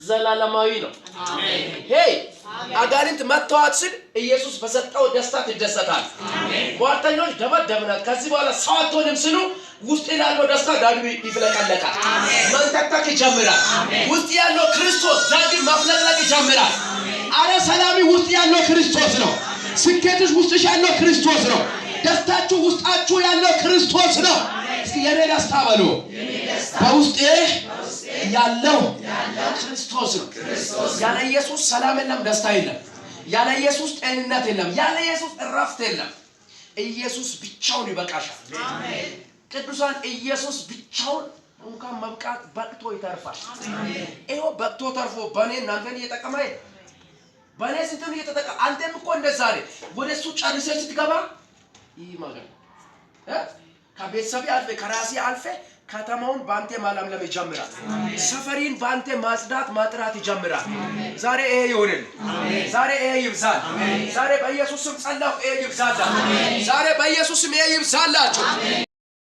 ዘላለማዊ ነው። አሜን። ሄይ አጋንንት መጥተዋት ሲል ኢየሱስ በሰጠው ደስታ ይደሰታል። አሜን። ጓደኞች ደመደምናል ከዚህ በኋላ ሰው አትሆንም ሲሉ ውስጥ ያለው ደስታ ዳግም ይፍለቀለቃል። አሜን። መንተክተክ ይጀምራል። ውስጥ ያለው ክርስቶስ ዳግም መፍለቅለቅ ይጀምራል። አረ ሰላሚ ውስጥ ያለው ክርስቶስ ነው። ስኬትሽ ውስጥሽ ያለው ክርስቶስ ነው። ደስታችሁ ውስጣችሁ ያለው ክርስቶስ ነው። እስኪ የኔ ደስታ በሉ በውስጤ ያለው ክርስቶስ ነው። ያለ ኢየሱስ ሰላም የለም፣ ደስታ የለም። ያለ ኢየሱስ ጤንነት የለም። ያለ ኢየሱስ እረፍት የለም። ኢየሱስ ብቻውን ይበቃሻል። አሜን። ቅዱሳን ኢየሱስ ብቻውን እንኳን መብቃት በቅቶ ይተርፋል። አሜን። ይሄው በቅቶ ተርፎ በኔ እናንተን እየተጠቀመ በኔ ስንቱን እየተጠቀመ አንተም እኮ እንደዛ አይደል ወደሱ ጨርሰሽ ስትገባ ይህ ማለት ከቤተሰብ አልፈ ከራሴ አልፈ ከተማውን ባንተ ማለምለም ይጀምራል። ሰፈሪን ባንተ ማጽዳት ማጥራት ይጀምራል። ዛሬ ይሄ ይሆንል። ዛሬ ይሄ ይብዛል። ዛሬ በኢየሱስ ስም ጸልዩ፣ ይሄ ይብዛል። ዛሬ በኢየሱስ ስም ይሄ ይብዛላችሁ።